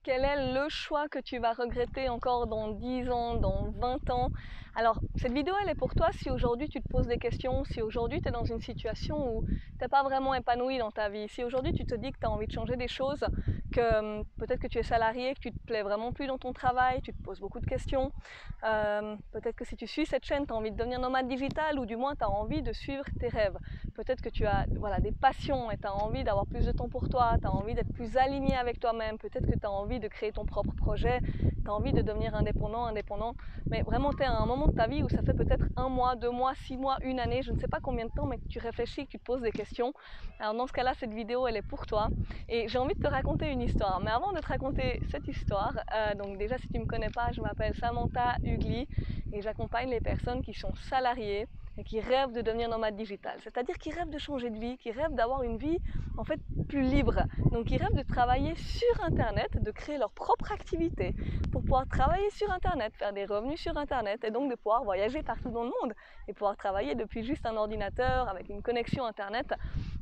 Quel est le choix que tu vas regretter encore dans 10 ans, dans 20 ans? Alors, cette vidéo, elle est pour toi si aujourd'hui tu te poses des questions, si aujourd'hui tu es dans une situation où tu n'es pas vraiment épanoui dans ta vie, si aujourd'hui tu te dis que tu as envie de changer des choses, que peut-être que tu es salarié, que tu te plais vraiment plus dans ton travail, tu te poses beaucoup de questions, peut-être que si tu suis cette chaîne, tu as envie de devenir nomade digital ou du moins tu as envie de suivre tes rêves. Peut-être que tu as des passions et tu as envie d'avoir plus de temps pour toi, tu as envie d'être plus aligné avec toi-même, peut-être que tu as envie de créer ton propre projet, tu as envie de devenir indépendant, mais vraiment tu es à un moment de ta vie où ça fait peut-être 1 mois, 2 mois, 6 mois, une année, je ne sais pas combien de temps, mais que tu réfléchis, que tu te poses des questions. Alors dans ce cas-là, cette vidéo, elle est pour toi et j'ai envie de te raconter une histoire. Mais avant de te raconter cette histoire, donc déjà si tu ne me connais pas, je m'appelle Samantha Ugli et j'accompagne les personnes qui sont salariées et qui rêvent de devenir nomade digital, c'est-à-dire qui rêvent de changer de vie, qui rêvent d'avoir une vie en fait plus libre, donc qui rêvent de travailler sur internet, de créer leur propre activité pour pouvoir travailler sur internet, faire des revenus sur internet et donc de pouvoir voyager partout dans le monde et pouvoir travailler depuis juste un ordinateur avec une connexion internet.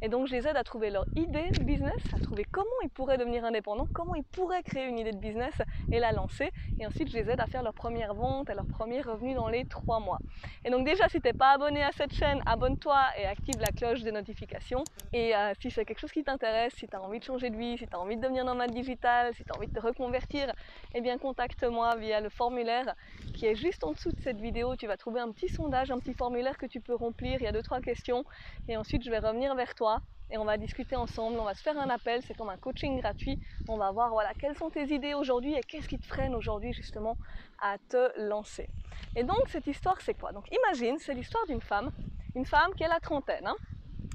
Et donc je les aide à trouver leur idée de business, à trouver comment ils pourraient devenir indépendants, comment ils pourraient créer une idée de business et la lancer, et ensuite je les aide à faire leur première vente et leur premier revenu dans les 3 mois. Et donc déjà si tu n'es pas abonné à cette chaîne, abonne-toi et active la cloche de notification. Et si c'est quelque chose qui t'intéresse, si tu as envie de changer de vie, si tu as envie de devenir nomade digital, si tu as envie de te reconvertir, eh bien contacte-moi via le formulaire qui est juste en dessous de cette vidéo. Tu vas trouver un petit sondage, un petit formulaire que tu peux remplir, il y a 2-3 questions et ensuite je vais revenir vers toi et on va discuter ensemble, on va se faire un appel, c'est comme un coaching gratuit, on va voir quelles sont tes idées aujourd'hui et qu'est-ce qui te freine aujourd'hui justement à te lancer. Et donc cette histoire c'est quoi? Donc imagine, c'est l'histoire d'une femme, une femme qui a la trentaine, hein.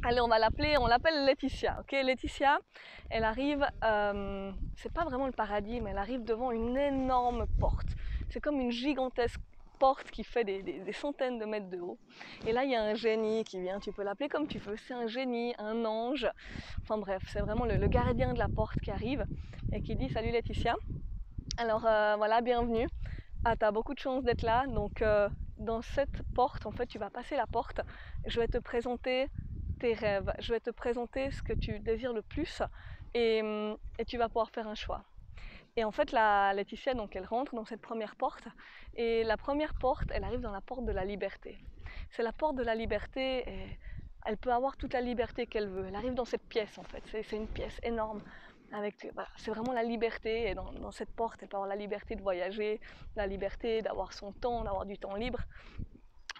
Allez, on l'appelle Laetitia, ok? Laetitia, elle arrive, c'est pas vraiment le paradis, mais elle arrive devant une énorme porte. C'est comme une gigantesque porte qui fait des centaines de mètres de haut. Et là, il y a un génie qui vient, tu peux l'appeler comme tu veux, c'est un génie, un ange. Enfin bref, c'est vraiment le gardien de la porte qui arrive et qui dit « Salut Laetitia, alors voilà, bienvenue. Ah, tu as beaucoup de chance d'être là, donc dans cette porte, en fait, tu vas passer la porte, je vais te présenter tes rêves, je vais te présenter ce que tu désires le plus et tu vas pouvoir faire un choix. » Et en fait, la Laetitia, donc, elle rentre dans cette première porte et la première porte, elle arrive dans la porte de la liberté. C'est la porte de la liberté et elle peut avoir toute la liberté qu'elle veut. Elle arrive dans cette pièce, en fait, c'est une pièce énorme. C'est vraiment la liberté et dans cette porte, elle peut avoir la liberté de voyager, la liberté d'avoir son temps, d'avoir du temps libre.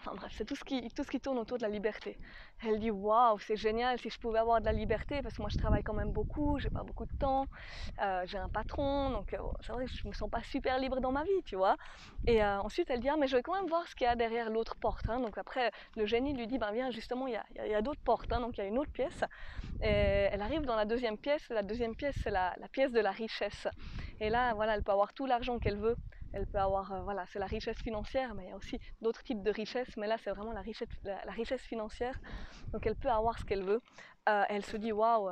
Enfin bref, c'est tout ce qui tourne autour de la liberté. Elle dit waouh, c'est génial si je pouvais avoir de la liberté parce que moi je travaille quand même beaucoup, j'ai pas beaucoup de temps, j'ai un patron, donc c'est vrai que je me sens pas super libre dans ma vie, tu vois. Et ensuite elle dit ah mais je vais quand même voir ce qu'il y a derrière l'autre porte, hein. Donc après le génie lui dit ben viens justement il y a d'autres portes, hein. Donc il y a une autre pièce. Et elle arrive dans la deuxième pièce c'est la pièce de la richesse. Et là voilà elle peut avoir tout l'argent qu'elle veut. Elle peut avoir, c'est la richesse financière, mais il y a aussi d'autres types de richesses, mais là c'est vraiment la richesse financière, donc elle peut avoir ce qu'elle veut. Elle se dit, waouh,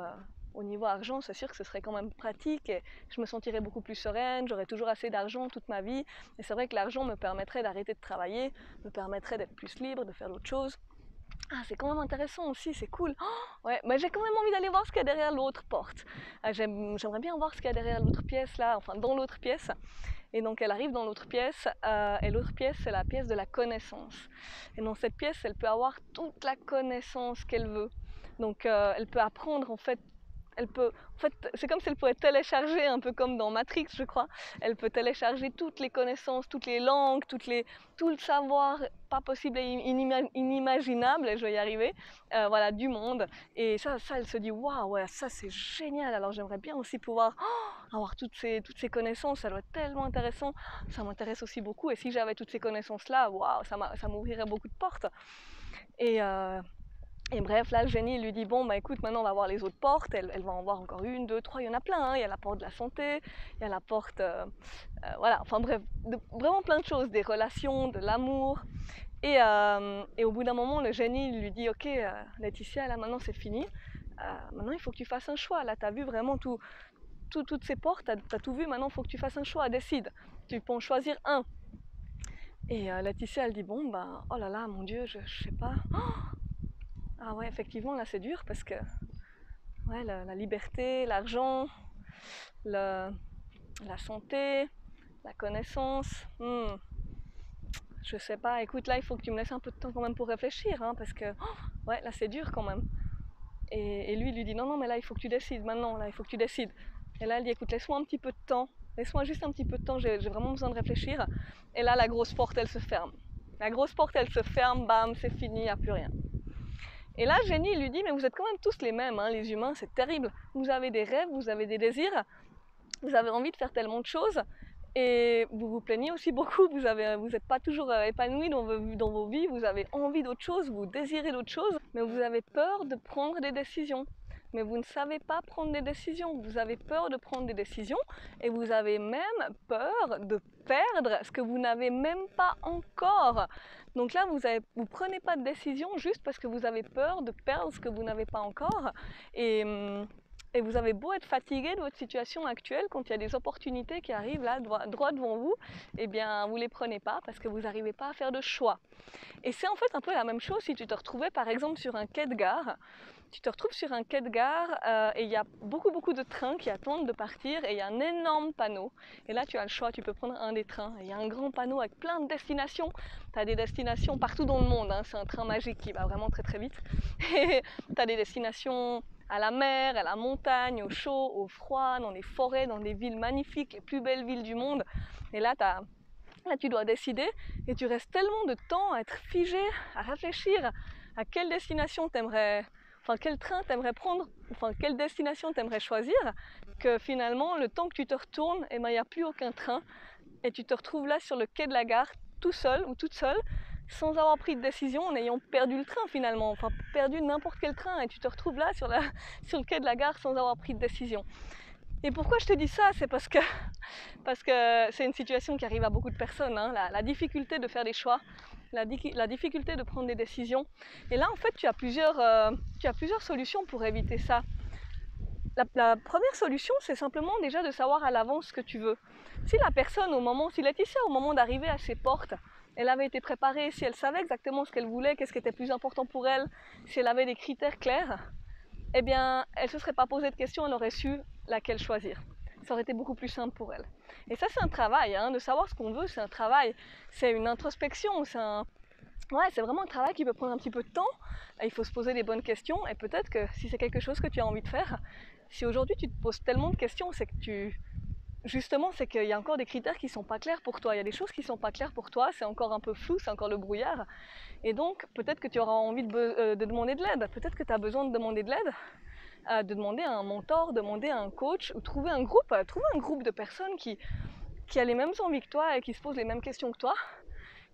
au niveau argent, c'est sûr que ce serait quand même pratique, et je me sentirais beaucoup plus sereine, j'aurais toujours assez d'argent toute ma vie, et c'est vrai que l'argent me permettrait d'arrêter de travailler, me permettrait d'être plus libre, de faire d'autres choses. Ah, c'est quand même intéressant aussi, c'est cool. Oh, ouais, mais j'ai quand même envie d'aller voir ce qu'il y a derrière l'autre porte. J'aimerais bien voir ce qu'il y a derrière l'autre pièce là, enfin dans l'autre pièce. Et donc elle arrive dans l'autre pièce, et l'autre pièce c'est la pièce de la connaissance. Et dans cette pièce, elle peut avoir toute la connaissance qu'elle veut. Donc elle peut apprendre en fait. C'est comme si elle pouvait télécharger, un peu comme dans Matrix, je crois. Elle peut télécharger toutes les connaissances, toutes les langues, tout le savoir pas possible et inimaginable, et je vais y arriver, du monde. Et ça elle se dit, waouh, ouais, ça c'est génial. Alors j'aimerais bien aussi pouvoir avoir toutes ces connaissances, ça doit être tellement intéressant. Ça m'intéresse aussi beaucoup, et si j'avais toutes ces connaissances-là, waouh, ça m'ouvrirait beaucoup de portes. Et bref, là, le génie lui dit, bon, bah écoute, maintenant on va voir les autres portes, elle va en voir encore une, deux, trois, il y en a plein, hein. Il y a la porte de la santé, il y a la porte, enfin bref, vraiment plein de choses, des relations, de l'amour. Et au bout d'un moment, le génie lui dit, ok, Laetitia, là maintenant c'est fini, maintenant il faut que tu fasses un choix, là tu as vu vraiment toutes ces portes, tu as tout vu, maintenant il faut que tu fasses un choix, décide, tu peux en choisir un. Et Laetitia, elle dit, bon, ben, oh là là, mon Dieu, je sais pas. Ah ouais, effectivement, là c'est dur parce que ouais, la liberté, l'argent, le, la santé, la connaissance. Je sais pas, écoute, là il faut que tu me laisses un peu de temps quand même pour réfléchir, hein, parce que ouais, là c'est dur quand même. Et lui, il lui dit non, non, mais là il faut que tu décides maintenant, là il faut que tu décides. Et là elle dit écoute, laisse-moi un petit peu de temps, laisse-moi juste un petit peu de temps, j'ai vraiment besoin de réfléchir. Et là la grosse porte elle se ferme. La grosse porte elle se ferme, bam, c'est fini, il n'y a plus rien. Et là Jenny lui dit mais vous êtes quand même tous les mêmes, hein, les humains, c'est terrible. Vous avez des rêves, vous avez des désirs, vous avez envie de faire tellement de choses. Et vous vous plaignez aussi beaucoup, vous n'êtes pas toujours épanoui dans vos vies, vous avez envie d'autre chose, vous désirez d'autre chose, mais vous avez peur de prendre des décisions. Mais vous ne savez pas prendre des décisions, vous avez peur de prendre des décisions et vous avez même peur de perdre ce que vous n'avez même pas encore. Donc là, vous ne prenez pas de décision juste parce que vous avez peur de perdre ce que vous n'avez pas encore. Et vous avez beau être fatigué de votre situation actuelle, quand il y a des opportunités qui arrivent là, droit devant vous, eh bien, vous ne les prenez pas parce que vous n'arrivez pas à faire de choix. Et c'est en fait un peu la même chose si tu te retrouvais par exemple sur un quai de gare. Tu te retrouves sur un quai de gare et il y a beaucoup de trains qui attendent de partir et il y a un énorme panneau. Et là, tu as le choix, tu peux prendre un des trains. Et il y a un grand panneau avec plein de destinations. Tu as des destinations partout dans le monde, hein. C'est un train magique qui va vraiment très vite. Et tu as des destinations à la mer, à la montagne, au chaud, au froid, dans les forêts, dans des villes magnifiques, les plus belles villes du monde. Et là, tu dois décider et tu restes tellement de temps à être figé, à réfléchir à quelle destination t'aimerais, enfin quel train t'aimerais prendre, enfin quelle destination t'aimerais choisir, que finalement le temps que tu te retournes, il n'y a plus aucun train et tu te retrouves là sur le quai de la gare tout seul ou toute seule, sans avoir pris de décision, en ayant perdu le train finalement, enfin perdu n'importe quel train et tu te retrouves là sur le quai de la gare sans avoir pris de décision. Et pourquoi je te dis ça? C'est parce que c'est une situation qui arrive à beaucoup de personnes, hein, la difficulté de faire des choix, la difficulté de prendre des décisions. Et là, en fait, tu as plusieurs solutions pour éviter ça. La première solution, c'est simplement déjà de savoir à l'avance ce que tu veux. Si la personne, si Laetitia, au moment d'arriver à ses portes, elle avait été préparée, si elle savait exactement ce qu'elle voulait, qu'est-ce qui était plus important pour elle, si elle avait des critères clairs, eh bien, elle ne se serait pas posé de questions, elle aurait su laquelle choisir. Ça aurait été beaucoup plus simple pour elle. Et ça, c'est un travail, hein, de savoir ce qu'on veut, c'est un travail, c'est une introspection, c'est vraiment un travail qui peut prendre un petit peu de temps. Il faut se poser les bonnes questions et peut-être que si c'est quelque chose que tu as envie de faire, si aujourd'hui tu te poses tellement de questions, c'est que justement, c'est qu'il y a encore des critères qui ne sont pas clairs pour toi. Il y a des choses qui ne sont pas claires pour toi, c'est encore un peu flou, c'est encore le brouillard. Et donc, peut-être que tu auras envie de demander de l'aide. Peut-être que tu as besoin de demander de l'aide, de demander à un mentor, demander à un coach, ou trouver un groupe de personnes qui a les mêmes envies que toi et qui se posent les mêmes questions que toi.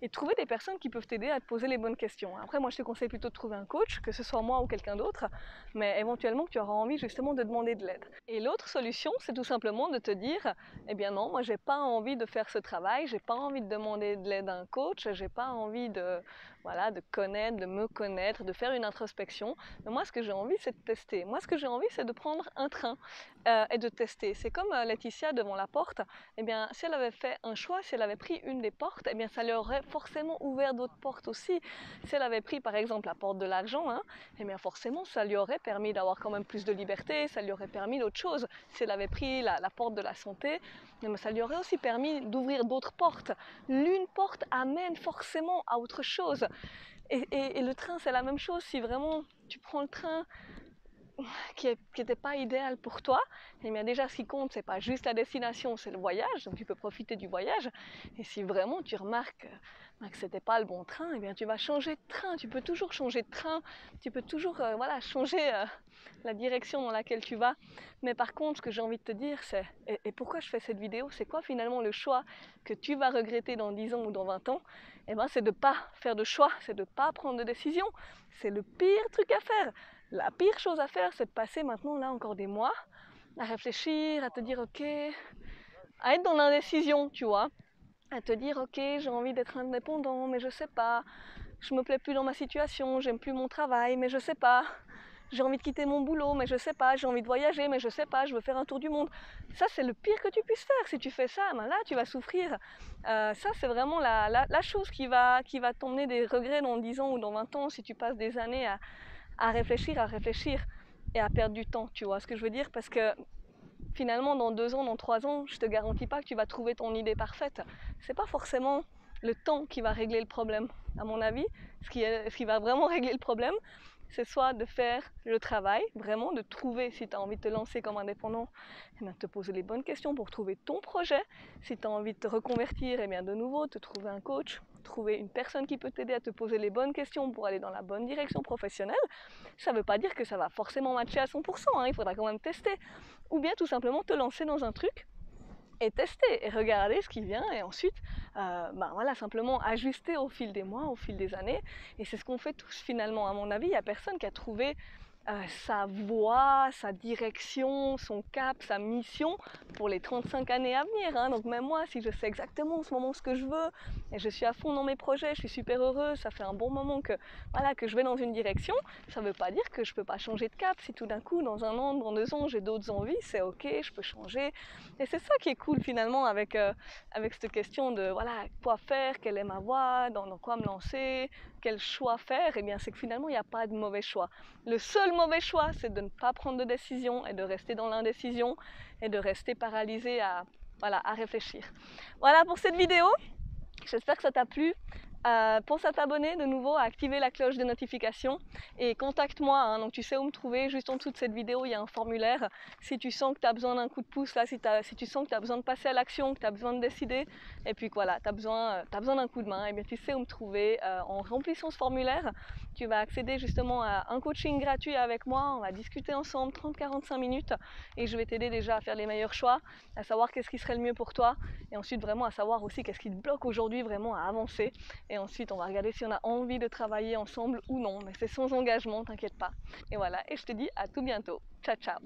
Et trouver des personnes qui peuvent t'aider à te poser les bonnes questions. Après, moi, je te conseille plutôt de trouver un coach, que ce soit moi ou quelqu'un d'autre, mais éventuellement que tu auras envie justement de demander de l'aide. Et l'autre solution, c'est tout simplement de te dire, eh bien non, moi, j'ai pas envie de faire ce travail, j'ai pas envie de demander de l'aide à un coach, j'ai pas envie de connaître, de me connaître, de faire une introspection. Mais moi, ce que j'ai envie, c'est de tester. Moi, ce que j'ai envie, c'est de prendre un train et de tester. C'est comme Laetitia devant la porte. Eh bien, si elle avait fait un choix, si elle avait pris une des portes, eh bien, ça lui aurait forcément ouvert d'autres portes aussi. Si elle avait pris, par exemple, la porte de l'argent, hein, eh bien, forcément, ça lui aurait permis d'avoir quand même plus de liberté, ça lui aurait permis d'autres choses. Si elle avait pris la porte de la santé, eh bien, ça lui aurait aussi permis d'ouvrir d'autres portes. L'une porte amène forcément à autre chose. Et le train, c'est la même chose. Si vraiment tu prends le train qui n'était pas idéal pour toi, eh bien déjà ce qui compte, c'est pas juste la destination, c'est le voyage, donc tu peux profiter du voyage. Et si vraiment tu remarques que c'était pas le bon train, eh bien tu vas changer de train. Tu peux toujours changer de train, tu peux toujours changer la direction dans laquelle tu vas. Mais par contre, ce que j'ai envie de te dire, c'est et pourquoi je fais cette vidéo, c'est quoi finalement le choix que tu vas regretter dans 10 ans ou dans 20 ans? Eh bien, c'est de pas faire de choix, c'est de pas prendre de décision. C'est le pire truc à faire. La pire chose à faire, c'est de passer maintenant là encore des mois à réfléchir, à te dire ok, à être dans l'indécision, tu vois, à te dire ok, j'ai envie d'être indépendant, mais je sais pas, je me plais plus dans ma situation, j'aime plus mon travail, mais je sais pas, j'ai envie de quitter mon boulot, mais je sais pas, j'ai envie de voyager, mais je sais pas, je veux faire un tour du monde. Ça, c'est le pire que tu puisses faire. Si tu fais ça, ben là, tu vas souffrir. Ça, c'est vraiment la chose qui va t'emmener des regrets dans 10 ans ou dans 20 ans si tu passes des années à réfléchir et à perdre du temps, tu vois ce que je veux dire? Parce que finalement dans 2 ans, dans 3 ans, je te garantis pas que tu vas trouver ton idée parfaite. C'est pas forcément le temps qui va régler le problème. À mon avis, ce qui va vraiment régler le problème, c'est soit de faire le travail, vraiment de trouver, si tu as envie de te lancer comme indépendant, eh bien, te poser les bonnes questions pour trouver ton projet. Si tu as envie de te reconvertir, eh bien, de nouveau, te trouver un coach, trouver une personne qui peut t'aider à te poser les bonnes questions pour aller dans la bonne direction professionnelle. Ça ne veut pas dire que ça va forcément matcher à 100%, hein, il faudra quand même tester. Ou bien tout simplement te lancer dans un truc et tester et regarder ce qui vient et ensuite voilà, simplement ajuster au fil des mois, au fil des années. Et c'est ce qu'on fait tous finalement. À mon avis, il n'y a personne qui a trouvé sa voie, sa direction, son cap, sa mission pour les 35 années à venir. Hein. Donc même moi, si je sais exactement en ce moment ce que je veux et je suis à fond dans mes projets, je suis super heureuse, ça fait un bon moment que, voilà, que je vais dans une direction, ça ne veut pas dire que je ne peux pas changer de cap. Si tout d'un coup, dans 1 an, dans 2 ans, j'ai d'autres envies, c'est ok, je peux changer. Et c'est ça qui est cool finalement avec cette question de voilà, quoi faire, quelle est ma voie, dans quoi me lancer, quel choix faire. Et bien c'est que finalement, il n'y a pas de mauvais choix. Le seul mauvais choix, c'est de ne pas prendre de décision et de rester dans l'indécision et de rester paralysé à réfléchir. Voilà pour cette vidéo. J'espère que ça t'a plu. Pense à t'abonner de nouveau, à activer la cloche de notification et contacte-moi, hein, donc tu sais où me trouver, juste en dessous de cette vidéo il y a un formulaire. Si tu sens que tu as besoin d'un coup de pouce, là, si tu sens que tu as besoin de passer à l'action, que tu as besoin de décider, et puis voilà, tu as besoin d'un coup de main, et bien tu sais où me trouver. En remplissant ce formulaire, tu vas accéder justement à un coaching gratuit avec moi, on va discuter ensemble 30-45 minutes et je vais t'aider déjà à faire les meilleurs choix, à savoir qu'est-ce qui serait le mieux pour toi et ensuite vraiment à savoir aussi qu'est-ce qui te bloque aujourd'hui vraiment à avancer. Et ensuite, on va regarder si on a envie de travailler ensemble ou non. Mais c'est sans engagement, t'inquiète pas. Et voilà, et je te dis à tout bientôt. Ciao, ciao.